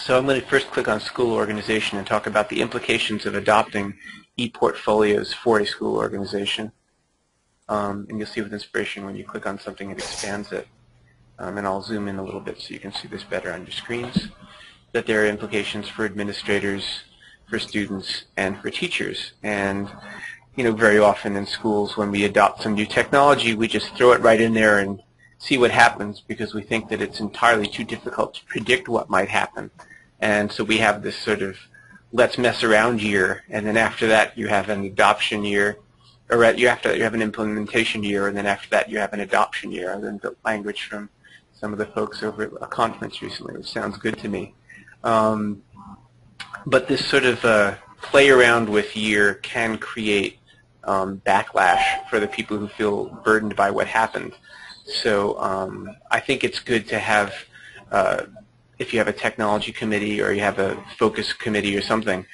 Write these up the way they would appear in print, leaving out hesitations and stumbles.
So I'm going to first click on school organization and talk about the implications of adopting ePortfolios for a school organization. And you'll see with inspiration when you click on something it expands it. And I'll zoom in a little bit so you can see this better on your screens. That there are implications for administrators, for students, and for teachers. And very often in schools when we adopt some new technology, we just throw it right in there and see what happens because we think that it's entirely too difficult to predict what might happen. And so we have this sort of let's mess around year, and then after that you have an adoption year, or you have an implementation year, and then after that you have an adoption year. I learned the language from some of the folks over at a conference recently, which sounds good to me. But this sort of play around with year can create backlash for the people who feel burdened by what happened. So I think it's good to have, if you have a technology committee or you have a focus committee or something,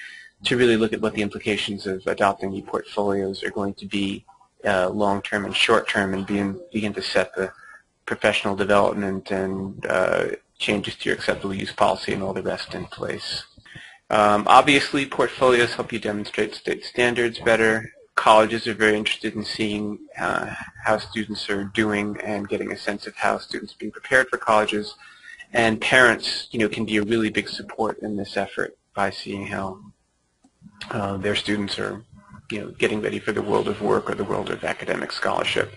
to really look at what the implications of adopting ePortfolios are going to be long-term and short-term, and begin to set the professional development and changes to your acceptable use policy and all the rest in place. Obviously, portfolios help you demonstrate state standards better. Colleges are very interested in seeing how students are doing and getting a sense of how students are being prepared for colleges. And parents, can be a really big support in this effort by seeing how their students are, getting ready for the world of work or the world of academic scholarship.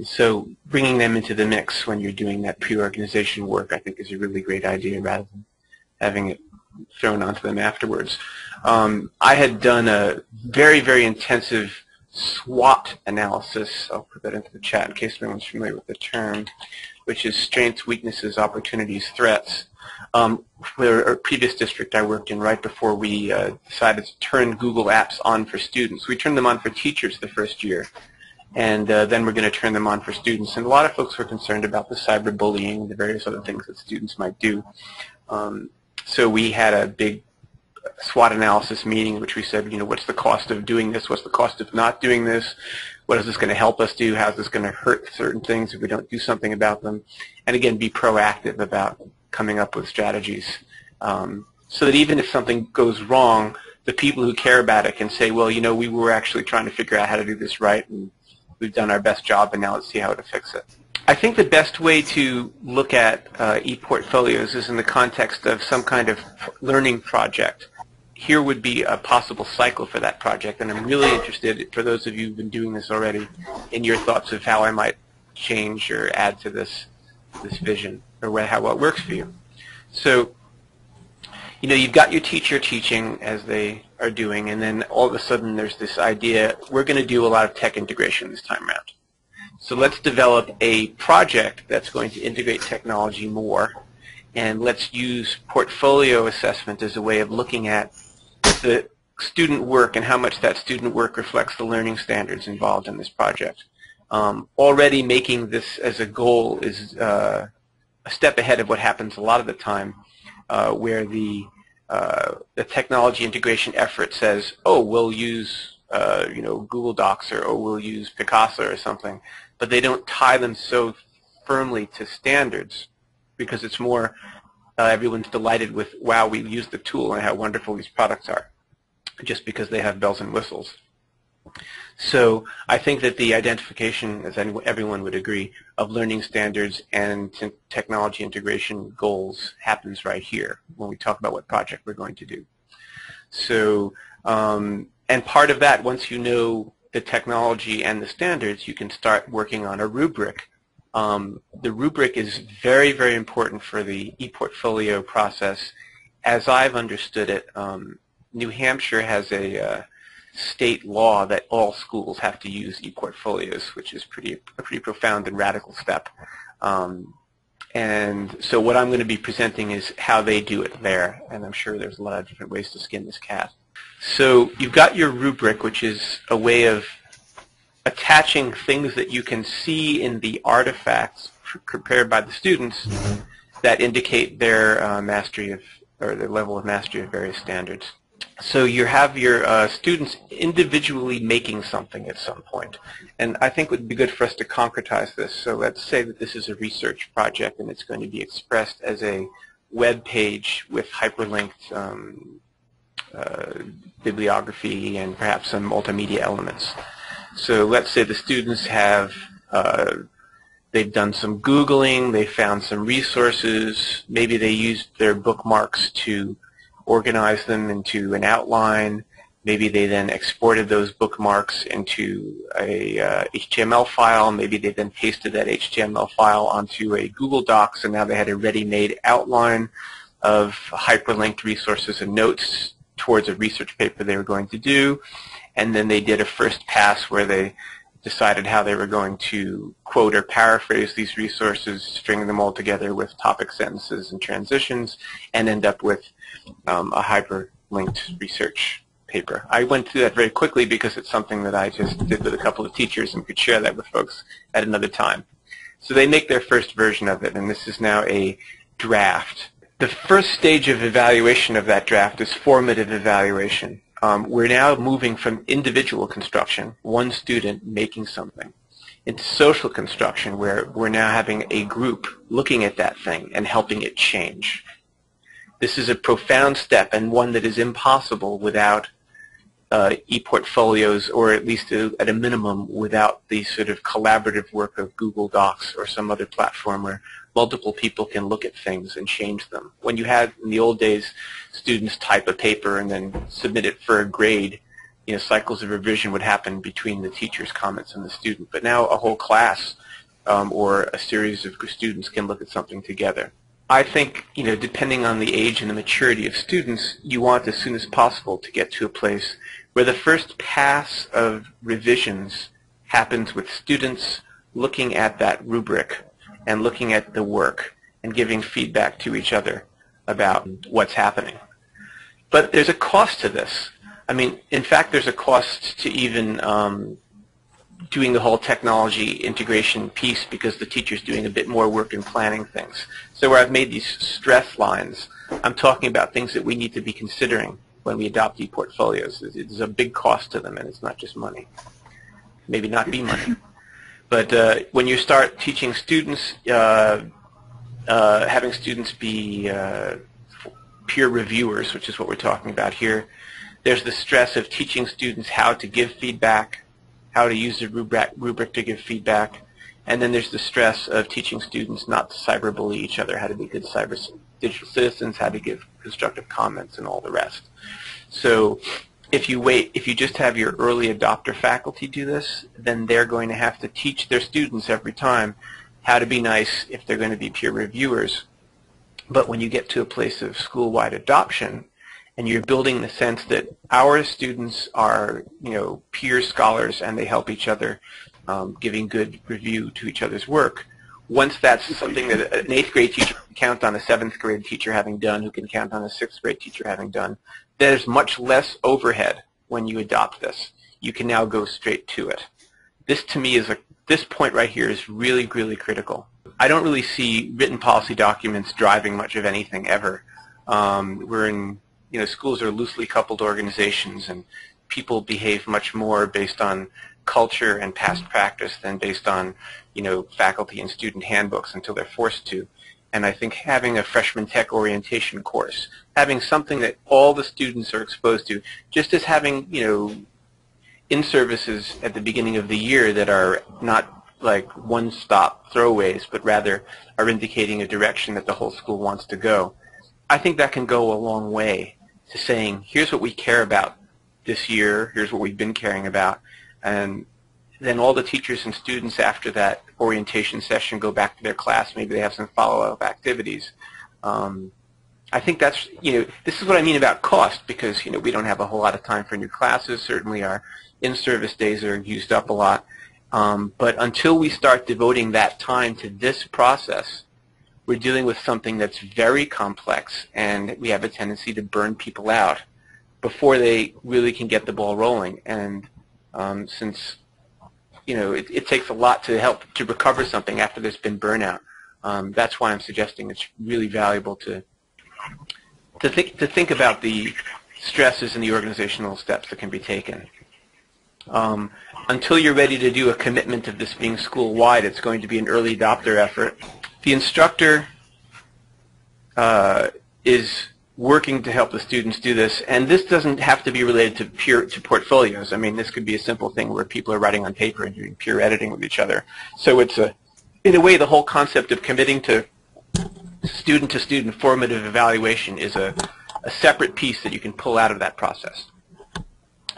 So bringing them into the mix when you're doing that pre-organization work, I think, is a really great idea rather than having it thrown onto them afterwards. I had done a very, very intensive SWOT analysis. I'll put that into the chat in case anyone's familiar with the term, which is strengths, weaknesses, opportunities, threats. Where our previous district I worked in, right before we decided to turn Google Apps on for students. We turned them on for teachers the first year, and then we're going to turn them on for students. And a lot of folks were concerned about the cyberbullying and the various other things that students might do. So we had a big SWOT analysis meeting in which we said, what's the cost of doing this? What's the cost of not doing this? What is this going to help us do? How is this going to hurt certain things if we don't do something about them? And again, be proactive about coming up with strategies so that even if something goes wrong, the people who care about it can say, well, we were actually trying to figure out how to do this right, and we've done our best job, and now let's see how to fix it. I think the best way to look at ePortfolios is in the context of some kind of learning project. Here would be a possible cycle for that project, and I'm really interested, for those of you who've been doing this already, in your thoughts of how I might change or add to this vision, or how it works for you. So, you've got your teacher teaching as they are doing, and then all of a sudden there's this idea, we're going to do a lot of tech integration this time around. So let's develop a project that's going to integrate technology more, and let's use portfolio assessment as a way of looking at the student work and how much that student work reflects the learning standards involved in this project. Already making this as a goal is a step ahead of what happens a lot of the time, where the technology integration effort says, oh, we'll use Google Docs, or we'll use Picasa or something, but they don't tie them so firmly to standards because it's more everyone's delighted with, wow, we use the tool and how wonderful these products are, just because they have bells and whistles. So I think that the identification, as everyone would agree, of learning standards and technology integration goals happens right here when we talk about what project we're going to do. So, and part of that, once you know the technology and the standards, you can start working on a rubric. The rubric is very, very important for the ePortfolio process. As I've understood it, New Hampshire has a state law that all schools have to use ePortfolios, which is a pretty profound and radical step. And so what I'm going to be presenting is how they do it there, and I'm sure there's a lot of different ways to skin this cat. So you've got your rubric, which is a way of attaching things that you can see in the artifacts prepared by the students that indicate their mastery of, or their level of mastery of various standards. So you have your students individually making something at some point. And I think it would be good for us to concretize this. So let's say that this is a research project and it's going to be expressed as a web page with hyperlinked bibliography and perhaps some multimedia elements. So let's say the students have they've done some Googling, they found some resources, maybe they used their bookmarks to organize them into an outline, maybe they then exported those bookmarks into a HTML file, maybe they then pasted that HTML file onto a Google Docs, and now they had a ready-made outline of hyperlinked resources and notes towards a research paper they were going to do, and then they did a first pass where they decided how they were going to quote or paraphrase these resources, string them all together with topic sentences and transitions, and end up with a hyperlinked research paper. I went through that very quickly because it's something that I just did with a couple of teachers and could share that with folks at another time. So they make their first version of it, and this is now a draft. The first stage of evaluation of that draft is formative evaluation. We're now moving from individual construction, one student making something, into social construction, where we're now having a group looking at that thing and helping it change. This is a profound step, and one that is impossible without ePortfolios, or at least at a minimum without the sort of collaborative work of Google Docs or some other platform where multiple people can look at things and change them. When you had, in the old days, students type a paper and then submit it for a grade, cycles of revision would happen between the teacher's comments and the student. But now a whole class or a series of students can look at something together. I think, depending on the age and the maturity of students, you want as soon as possible to get to a place where the first pass of revisions happens with students looking at that rubric and looking at the work and giving feedback to each other about what's happening. But there's a cost to this. In fact, there's a cost to even doing the whole technology integration piece, because the teacher's doing a bit more work in planning things. So where I've made these stress lines, I'm talking about things that we need to be considering when we adopt ePortfolios. There's a big cost to them, and it's not just money. Maybe not be money. But when you start teaching students, having students be peer reviewers, which is what we're talking about here, there's the stress of teaching students how to give feedback, how to use the rubric to give feedback, and then there's the stress of teaching students not to cyberbully each other, how to be good digital citizens, how to give constructive comments, and all the rest. So if you just have your early adopter faculty do this, then they're going to have to teach their students every time how to be nice if they're going to be peer reviewers. But when you get to a place of school-wide adoption, and you're building the sense that our students are, peer scholars and they help each other, giving good review to each other's work, once that's something that an 8th grade teacher can count on a 7th grade teacher having done, who can count on a 6th grade teacher having done, there's much less overhead when you adopt this. You can now go straight to it. This, to me, this point right here is really, really critical. I don't really see written policy documents driving much of anything ever. We're in, schools are loosely coupled organizations, and people behave much more based on culture and past practice than based on, faculty and student handbooks until they're forced to. And I think having a freshman tech orientation course, having something that all the students are exposed to, just as having, in-services at the beginning of the year that are not like one-stop throwaways, but rather are indicating a direction that the whole school wants to go. I think that can go a long way to saying, here's what we care about this year, here's what we've been caring about, and then all the teachers and students after that orientation session go back to their class. Maybe they have some follow-up activities. I think that's, this is what I mean about cost, because, we don't have a whole lot of time for new classes. Certainly our in-service days are used up a lot. But until we start devoting that time to this process, we're dealing with something that's very complex, and we have a tendency to burn people out before they really can get the ball rolling. And since it takes a lot to help to recover something after there's been burnout, that's why I'm suggesting it's really valuable to think about the stresses and the organizational steps that can be taken. Until you're ready to do a commitment of this being school-wide, it's going to be an early adopter effort. The instructor is working to help the students do this, and this doesn't have to be related to portfolios. I mean, this could be a simple thing where people are writing on paper and doing peer editing with each other. So it's in a way, the whole concept of committing to student-to-student formative evaluation is a separate piece that you can pull out of that process.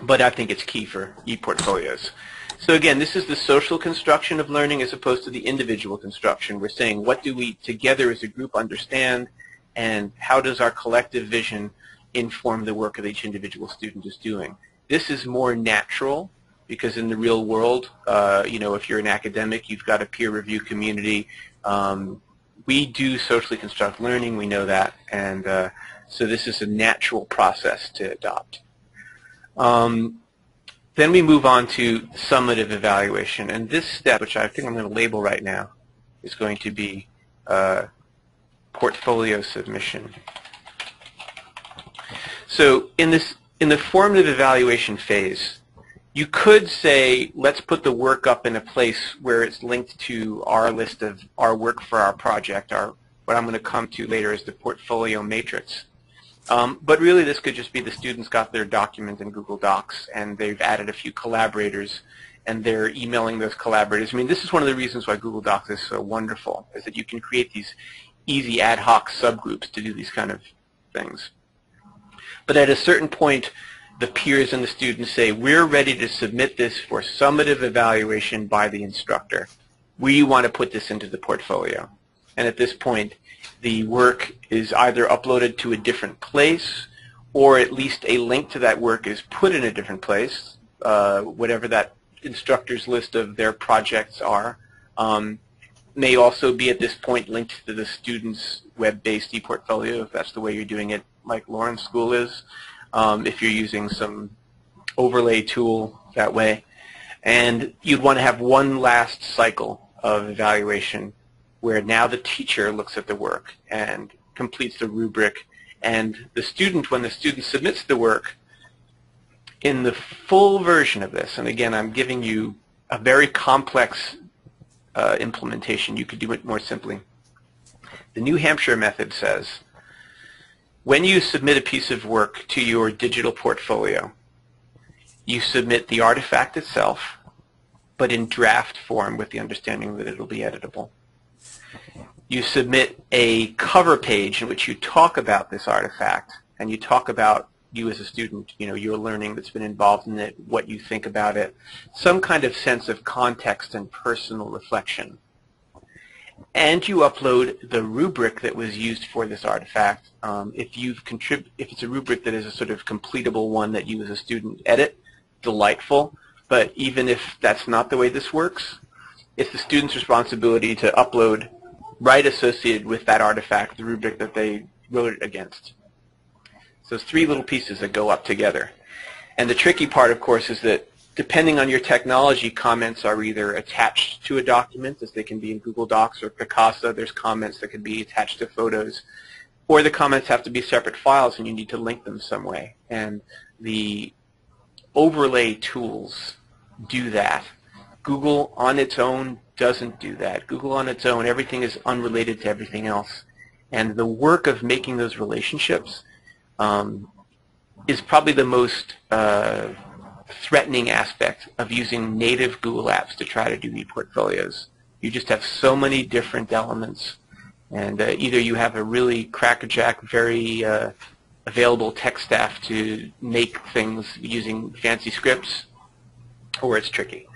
But I think it's key for ePortfolios. So again, this is the social construction of learning as opposed to the individual construction. We're saying, what do we together as a group understand, and how does our collective vision inform the work that each individual student is doing? This is more natural because in the real world, if you're an academic, you've got a peer review community. We do socially construct learning, we know that, and so this is a natural process to adopt. Then we move on to summative evaluation, and this step, which I think I'm going to label right now, is going to be portfolio submission. So in the formative evaluation phase, you could say, let's put the work up in a place where it's linked to our list of our work for our project, what I'm going to come to later is the portfolio matrix. But really this could just be the students got their document in Google Docs and they've added a few collaborators and they're emailing those collaborators. I mean, this is one of the reasons why Google Docs is so wonderful, is that you can create these easy ad hoc subgroups to do these kind of things. But at a certain point, the peers and the students say, we're ready to submit this for summative evaluation by the instructor. We want to put this into the portfolio. And at this point, the work is either uploaded to a different place, or at least a link to that work is put in a different place, whatever that instructor's list of their projects are. May also be at this point linked to the student's web-based ePortfolio, if that's the way you're doing it, like Lauren's school is, if you're using some overlay tool that way. And you'd want to have one last cycle of evaluation where now the teacher looks at the work and completes the rubric, and the student, when the student submits the work, in the full version of this, and again I'm giving you a very complex implementation, you could do it more simply. The New Hampshire method says, when you submit a piece of work to your digital portfolio, you submit the artifact itself, but in draft form with the understanding that it will be editable. You submit a cover page in which you talk about this artifact, and you talk about you as a student, your learning that's been involved in it, what you think about it, some kind of sense of context and personal reflection. And you upload the rubric that was used for this artifact. If it's a rubric that is a sort of completable one that you as a student edit, delightful. But even if that's not the way this works, it's the student's responsibility to upload right associated with that artifact the rubric that they wrote it against. So it's three little pieces that go up together. And the tricky part, of course, is that depending on your technology, comments are either attached to a document, as they can be in Google Docs or Picasa. There's comments that can be attached to photos. Or the comments have to be separate files, and you need to link them some way. And the overlay tools do that. Google on its own doesn't do that. Google on its own, everything is unrelated to everything else. And the work of making those relationships is probably the most threatening aspect of using native Google apps to try to do ePortfolios. You just have so many different elements, and either you have a really crackerjack, very available tech staff to make things using fancy scripts, or it's tricky.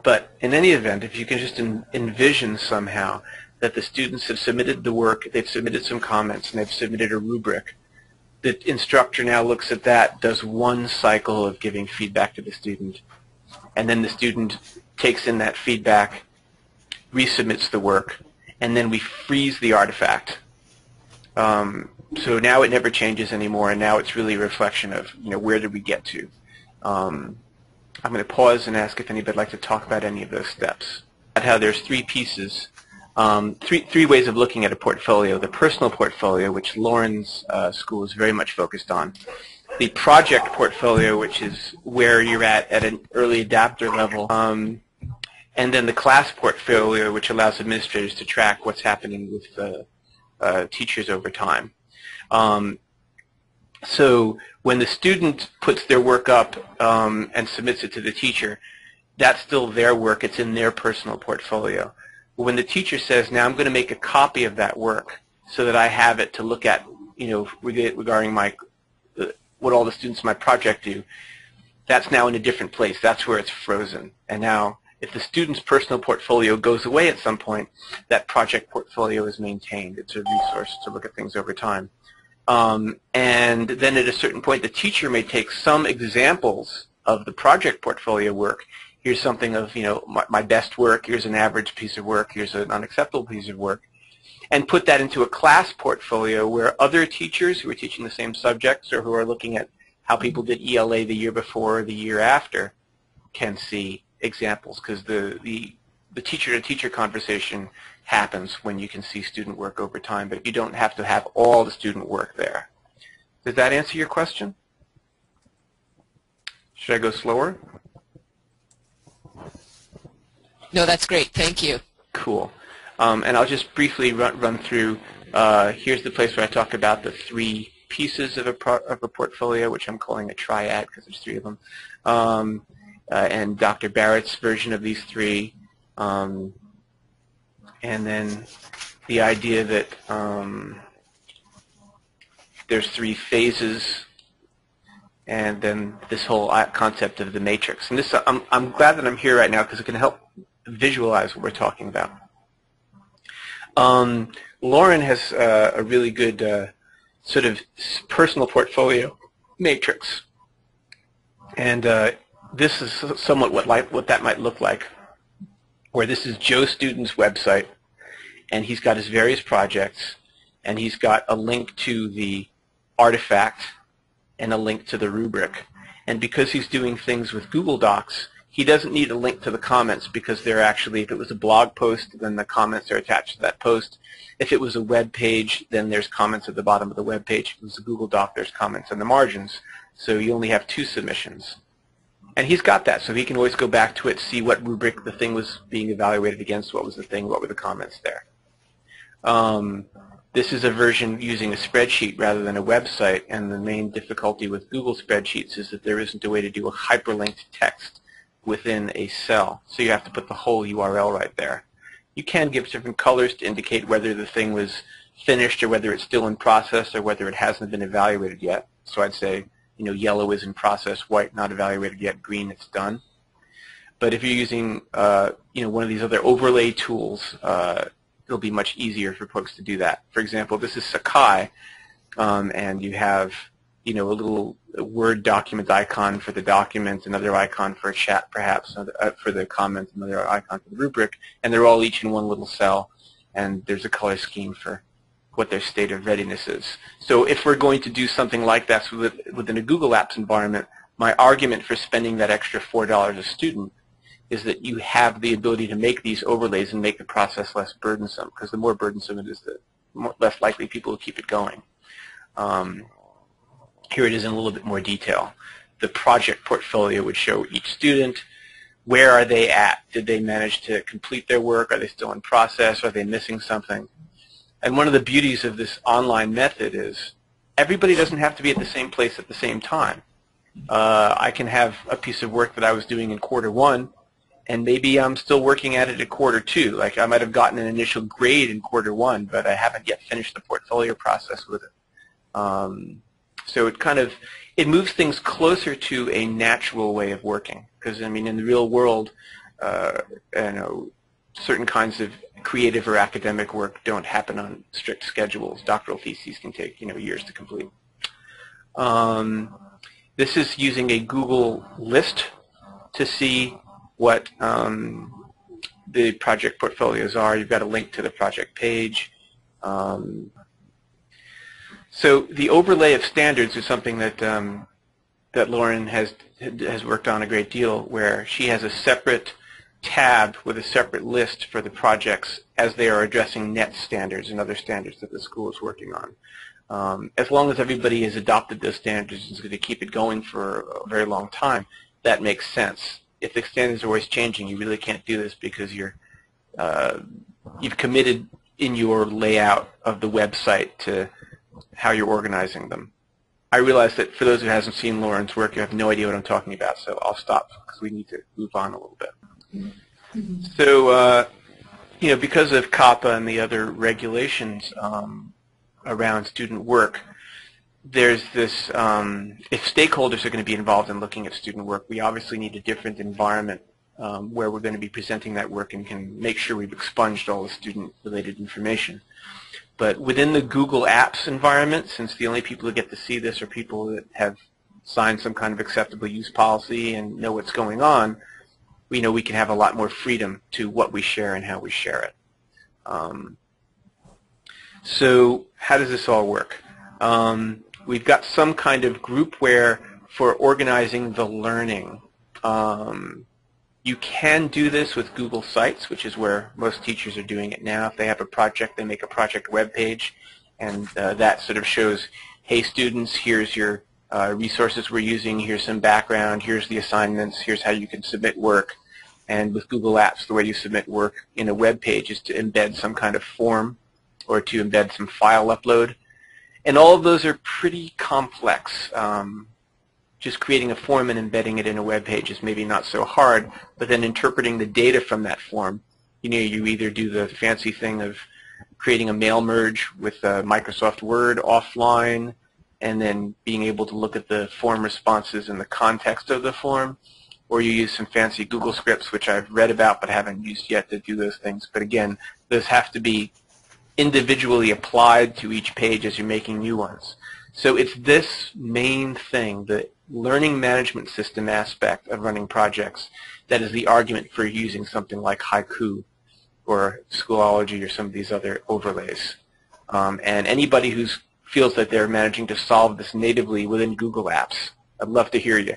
But in any event, if you can just envision somehow that the students have submitted the work, they've submitted some comments, and they've submitted a rubric, the instructor now looks at that, does one cycle of giving feedback to the student, and then the student takes in that feedback, resubmits the work, and then we freeze the artifact. So now it never changes anymore, and now it's really a reflection of, where did we get to? I'm going to pause and ask if anybody would like to talk about any of those steps. How there's three pieces. Three ways of looking at a portfolio. The personal portfolio, which Lauren's school is very much focused on. The project portfolio, which is where you're at an early adapter level. And then the class portfolio, which allows administrators to track what's happening with teachers over time. So when the student puts their work up and submits it to the teacher, that's still their work. It's in their personal portfolio. When the teacher says, now I'm going to make a copy of that work so that I have it to look at, regarding what all the students in my project do, that's now in a different place. That's where it's frozen. And now, if the student's personal portfolio goes away at some point, that project portfolio is maintained. It's a resource to look at things over time. And then at a certain point, the teacher may take some examples of the project portfolio work. Here's something of, my best work. Here's an average piece of work. Here's an unacceptable piece of work. And put that into a class portfolio where other teachers who are teaching the same subjects or who are looking at how people did ELA the year before or the year after can see examples, because the teacher-to-teacher conversation happens when you can see student work over time, but you don't have to have all the student work there. Does that answer your question? Should I go slower? No, that's great. Thank you. Cool. And I'll just briefly run through. Here's the place where I talk about the 3 pieces of a portfolio, which I'm calling a triad because there's 3 of them. And Dr. Barrett's version of these 3. And then the idea that there's 3 phases, and then this whole concept of the matrix. And this, I'm glad that I'm here right now because it can help visualize what we're talking about. Lauren has a really good sort of personal portfolio matrix, and this is somewhat what that might look like, where this is Joe's student's website, and he's got his various projects, and he's got a link to the artifact and a link to the rubric. And because he's doing things with Google Docs, he doesn't need a link to the comments because they're actually, if it was a blog post, then the comments are attached to that post. If it was a web page, then there's comments at the bottom of the web page. If it was a Google Doc, there's comments in the margins. So you only have 2 submissions. And he's got that, so he can always go back to it, see what rubric the thing was being evaluated against, what was the thing, what were the comments there. This is a version using a spreadsheet rather than a website, and the main difficulty with Google spreadsheets is that there isn't a way to do a hyperlinked text within a cell, so you have to put the whole URL right there. You can give different colors to indicate whether the thing was finished or whether it's still in process or whether it hasn't been evaluated yet. So I'd say, yellow is in process, white not evaluated yet, green it's done. But if you're using one of these other overlay tools, it'll be much easier for folks to do that. For example, this is Sakai, and you have a little Word document icon for the document, another icon for a chat perhaps, for the comment, another icon for the rubric, and they're all each in one little cell, and there's a color scheme for what their state of readiness is. So if we're going to do something like that within a Google Apps environment, my argument for spending that extra $4 a student is that you have the ability to make these overlays and make the process less burdensome, because the more burdensome it is, the less likely people will keep it going. Here it is in a little bit more detail. The project portfolio would show each student. Where are they at? Did they manage to complete their work? Are they still in process? Are they missing something? And one of the beauties of this online method is everybody doesn't have to be at the same place at the same time. I can have a piece of work that I was doing in quarter 1, and maybe I'm still working at it at quarter 2. Like I might have gotten an initial grade in quarter 1, but I haven't yet finished the portfolio process with it. So it moves things closer to a natural way of working. Because in the real world, certain kinds of creative or academic work don't happen on strict schedules. Doctoral theses can take years to complete. This is using a Google list to see what the project portfolios are. You've got a link to the project page. So the overlay of standards is something that that Lauren has worked on a great deal, where she has a separate tab with a separate list for the projects as they are addressing net standards and other standards that the school is working on. As long as everybody has adopted those standards and is going to keep it going for a very long time, that makes sense. If the standards are always changing, you really can't do this because you've committed in your layout of the website to how you're organizing them. I realize that for those who hasn't seen Lauren's work, you have no idea what I'm talking about, so I'll stop because we need to move on a little bit. So, because of COPPA and the other regulations around student work, there's this, if stakeholders are going to be involved in looking at student work, we obviously need a different environment where we're going to be presenting that work and can make sure we've expunged all the student-related information. But within the Google Apps environment, since the only people who get to see this are people that have signed some kind of acceptable use policy and know what's going on, we know we can have a lot more freedom to what we share and how we share it. So how does this all work? We've got some kind of group where for organizing the learning, you can do this with Google Sites, which is where most teachers are doing it now. If they have a project, they make a project web page, and that sort of shows, hey students, here's your resources we're using, here's some background, here's the assignments, here's how you can submit work. And with Google Apps, the way you submit work in a web page is to embed some kind of form or to embed some file upload. And all of those are pretty complex. Just creating a form and embedding it in a web page is maybe not so hard, but then interpreting the data from that form, you either do the fancy thing of creating a mail merge with Microsoft Word offline and then being able to look at the form responses in the context of the form, or you use some fancy Google scripts, which I've read about but haven't used yet to do those things. But again, those have to be individually applied to each page as you're making new ones. So it's this main thing, the learning management system aspect of running projects, that is the argument for using something like Haiku or Schoology or some of these other overlays. And anybody who feels that they're managing to solve this natively within Google Apps, I'd love to hear you.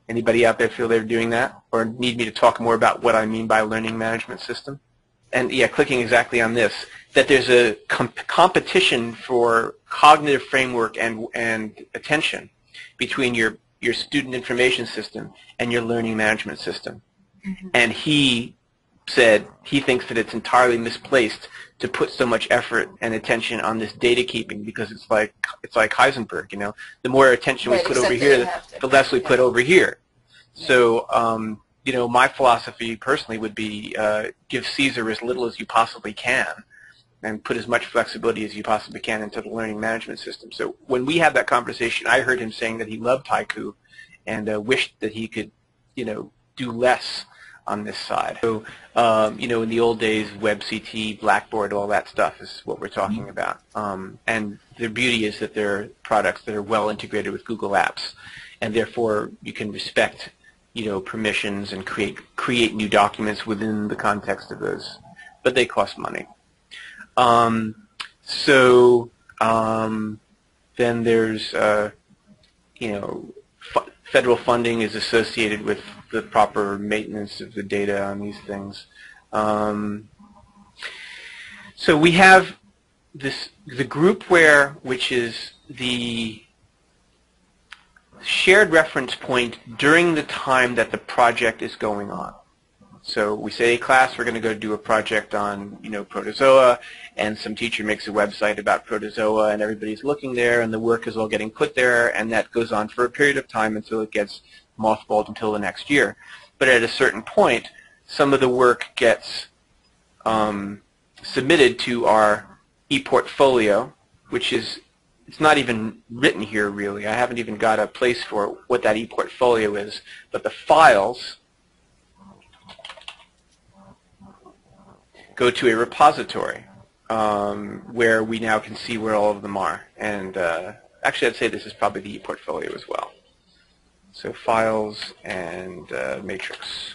Anybody out there feel they're doing that or need me to talk more about what I mean by learning management system? And yeah, clicking exactly on this, that there's a competition for cognitive framework and attention between your student information system and your learning management system. Mm-hmm. And he said he thinks that it's entirely misplaced to put so much effort and attention on this data keeping, because it's like Heisenberg, the more attention we put over here, the less we put over here. Yeah. So my philosophy personally would be give Caesar as little as you possibly can and put as much flexibility as you possibly can into the learning management system. So when we had that conversation, I heard him saying that he loved Haiku and wished that he could, do less on this side. So, in the old days, WebCT, Blackboard, all that stuff is what we're talking about. And the beauty is that they're products that are well integrated with Google Apps, and therefore you can respect, permissions and create new documents within the context of those. But they cost money. Then there's, federal funding is associated with the proper maintenance of the data on these things. So we have the groupware, which is the shared reference point during the time that the project is going on. So we say, hey, class, we're going to go do a project on, protozoa, and some teacher makes a website about protozoa, and everybody's looking there, and the work is all getting put there, and that goes on for a period of time until it gets mothballed until the next year. But at a certain point, some of the work gets submitted to our ePortfolio, which is, it's not even written here really. I haven't even got a place for what that ePortfolio is, but the files go to a repository where we now can see where all of them are. And actually, I'd say this is probably the ePortfolio as well. So files and matrix.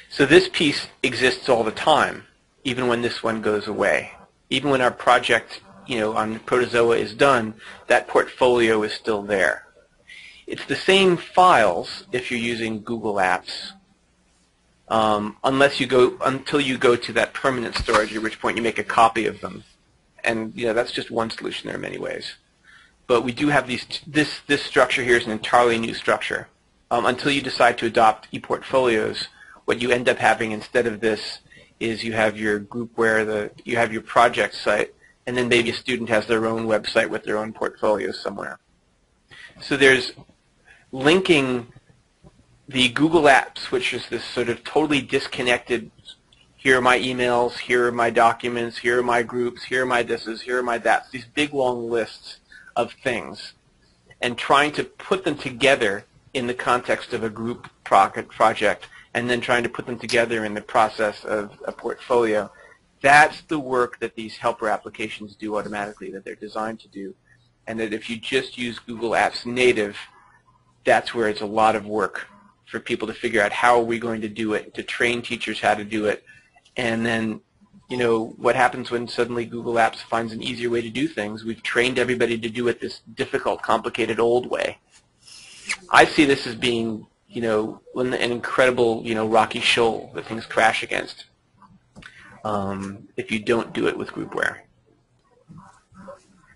So this piece exists all the time, even when this one goes away. Even when our project, on protozoa is done, that portfolio is still there. It's the same files if you're using Google Apps, until you go to that permanent storage, at which point you make a copy of them. And that's just one solution. There are many ways. But we do have this structure here is an entirely new structure. Until you decide to adopt ePortfolios, what you end up having instead of this is you have your group where you have your project site, and then maybe a student has their own website with their own portfolio somewhere. So there's linking the Google Apps, which is this sort of totally disconnected, here are my emails, here are my documents, here are my groups, here are my thises, here are my that's, these big long lists of things, and trying to put them together in the context of a group project, and then trying to put them together in the process of a portfolio. That's the work that these helper applications do automatically, that they're designed to do. And that if you just use Google Apps native, that's where it's a lot of work for people to figure out how are we going to do it, to train teachers how to do it. And then, you know, what happens when suddenly Google Apps finds an easier way to do things? We've trained everybody to do it this difficult, complicated, old way. I see this as being, you know, an incredible, you know, rocky shoal that things crash against if you don't do it with groupware.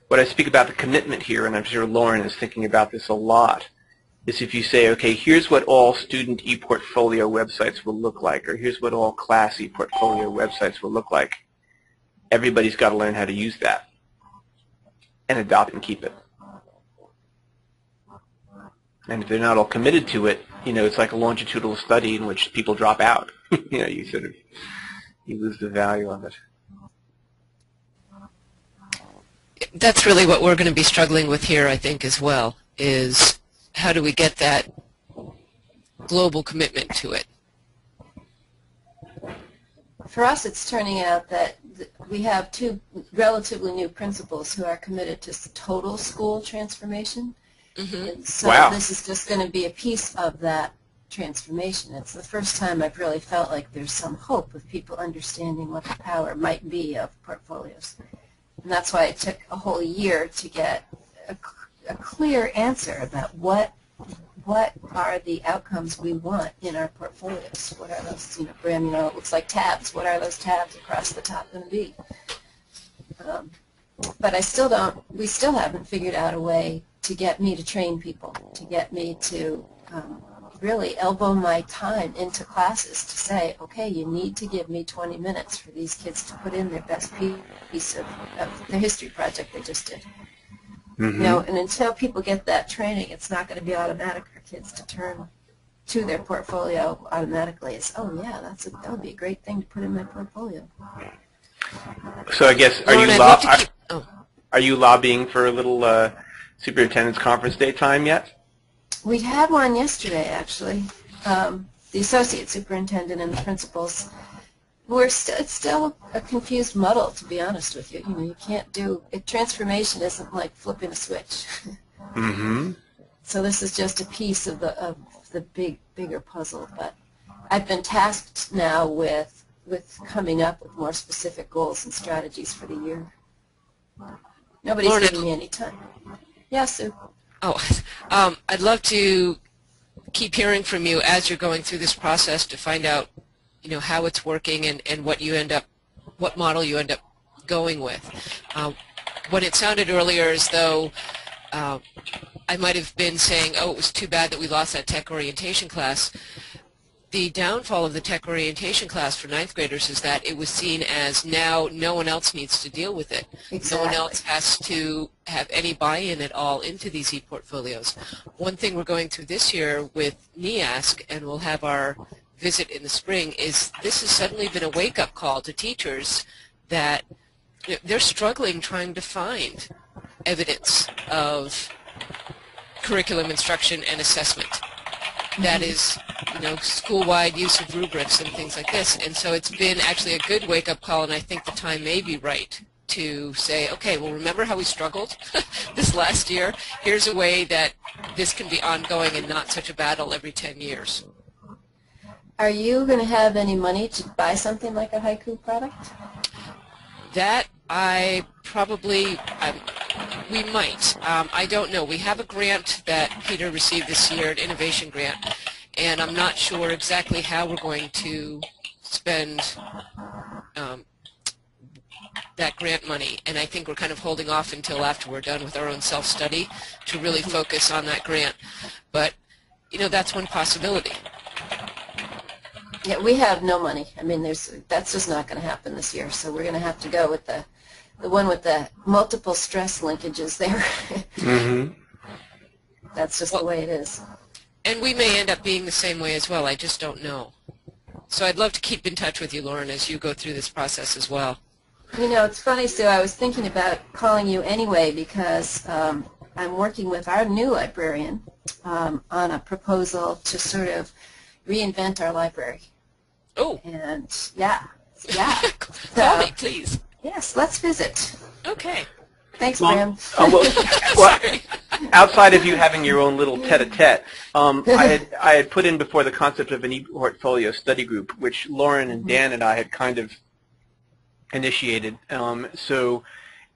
What I speak about the commitment here, and I'm sure Lauren is thinking about this a lot, is if you say, okay, here's what all student ePortfolio websites will look like, or here's what all class ePortfolio websites will look like, everybody's got to learn how to use that and adopt and keep it. And if they're not all committed to it, you know, it's like a longitudinal study in which people drop out. You know, you lose the value of it. That's really what we're going to be struggling with here, I think, as well, is how do we get that global commitment to it? For us, it's turning out that we have two relatively new principals who are committed to total school transformation. Mm-hmm. And so Wow. This is just going to be a piece of that transformation. It's the first time I've really felt like there's some hope of people understanding what the power might be of portfolios. And that's why it took a whole year to get a clear answer about what are the outcomes we want in our portfolios. What are those, you know, Graham, you know, it looks like tabs. What are those tabs across the top going to be? But we still haven't figured out a way to get me to train people, to get me to really elbow my time into classes to say, okay, you need to give me 20 minutes for these kids to put in their best piece of the history project they just did. Mm-hmm. You know, and until people get that training, it's not going to be automatic for kids to turn to their portfolio automatically. It's, oh yeah, that would be a great thing to put in my portfolio. So I guess, are you lobbying for a little superintendent's conference day time yet? We had one yesterday, actually. The associate superintendent and the principals. It's still a confused muddle, to be honest with you. You know, you can't do it. Transformation isn't like flipping a switch. Mm-hmm. So this is just a piece of the bigger puzzle. But I've been tasked now with coming up with more specific goals and strategies for the year. Nobody's giving me any time. Yeah, Sue. Oh, I'd love to keep hearing from you as you're going through this process to find out, you know, how it's working and what model you end up going with. When it sounded earlier as though I might have been saying, oh, it was too bad that we lost that tech orientation class. The downfall of the tech orientation class for ninth graders is that it was seen as now no one else needs to deal with it. Exactly. No one else has to have any buy-in at all into these ePortfolios. One thing we're going through this year with NEASC, and we'll have our visit in the spring, is this has suddenly been a wake-up call to teachers that they're struggling trying to find evidence of curriculum instruction and assessment. That is, you know, school-wide use of rubrics and things like this. And so it's been actually a good wake-up call, and I think the time may be right to say, okay, well, remember how we struggled this last year? Here's a way that this can be ongoing and not such a battle every 10 years. Are you going to have any money to buy something like a haiku product? That we might. I don't know. We have a grant that Peter received this year, an innovation grant, and I'm not sure exactly how we're going to spend that grant money, and I think we're kind of holding off until after we're done with our own self-study to really focus on that grant. But, you know, that's one possibility. Yeah, we have no money. I mean, that's just not going to happen this year. So we're going to have to go with the one with the multiple stress linkages there. Mm-hmm. That's just the way it is. And we may end up being the same way as well. I just don't know. So I'd love to keep in touch with you, Lauren, as you go through this process as well. You know, it's funny, Sue. I was thinking about calling you anyway because I'm working with our new librarian on a proposal to sort of reinvent our library. Oh. And yeah. Call me, please. Yes, let's visit. Okay. Thanks, Bram. Well, outside of you having your own little tete-a-tete, I had put in before the concept of an ePortfolio study group, which Lauren and Dan and I had kind of initiated. So,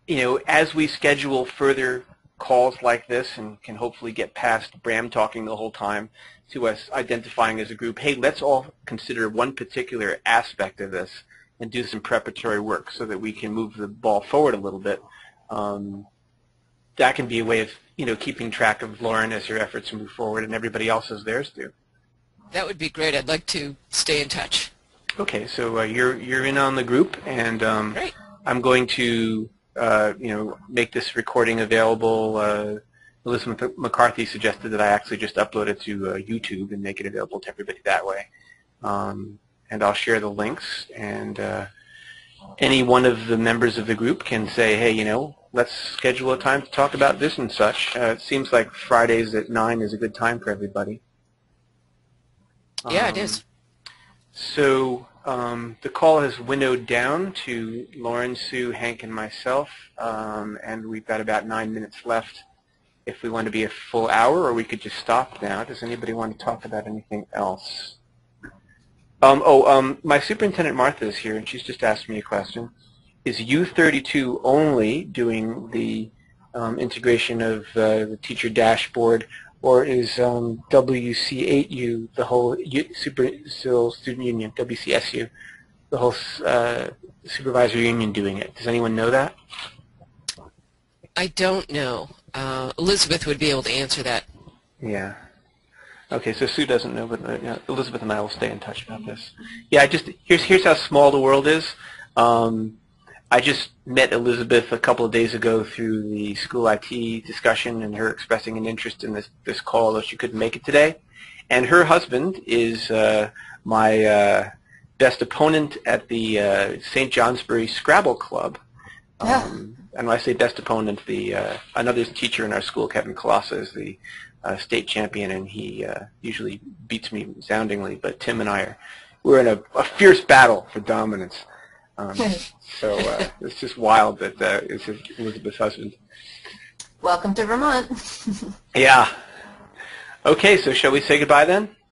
you know, as we schedule further calls like this and can hopefully get past Bram talking the whole time to us identifying as a group, hey, let's all consider one particular aspect of this and do some preparatory work so that we can move the ball forward a little bit. That can be a way of, you know, keeping track of Lauren as your efforts move forward and everybody else as theirs do. That would be great. I'd like to stay in touch. Okay, so you're in on the group, and great. I'm going to you know, make this recording available. Elizabeth McCarthy suggested that I actually just upload it to YouTube and make it available to everybody that way. And I'll share the links, and any one of the members of the group can say, hey, you know, let's schedule a time to talk about this and such. It seems like Fridays at 9 is a good time for everybody. Yeah, it is. So the call has winnowed down to Lauren, Sue, Hank, and myself, and we've got about 9 minutes left if we want to be a full hour, or we could just stop now. Does anybody want to talk about anything else? My superintendent Martha is here, and she's just asked me a question. Is U32 only doing the integration of the teacher dashboard, or is WC8U, the whole Civil Student Union, WCSU, the whole supervisor union doing it? Does anyone know that? I don't know. Elizabeth would be able to answer that. Yeah. Okay, so Sue doesn't know, but Elizabeth and I will stay in touch about this. Yeah, here's how small the world is. I just met Elizabeth a couple of days ago through the school IT discussion and her expressing an interest in this call, though she couldn't make it today. And her husband is my best opponent at the St. Johnsbury Scrabble Club. And when I say best opponent, another teacher in our school, Kevin Colossa, is the state champion, and he usually beats me soundingly. But Tim and we're in a fierce battle for dominance. So it's just wild that it's Elizabeth's husband. Welcome to Vermont. Yeah. Okay, so shall we say goodbye then?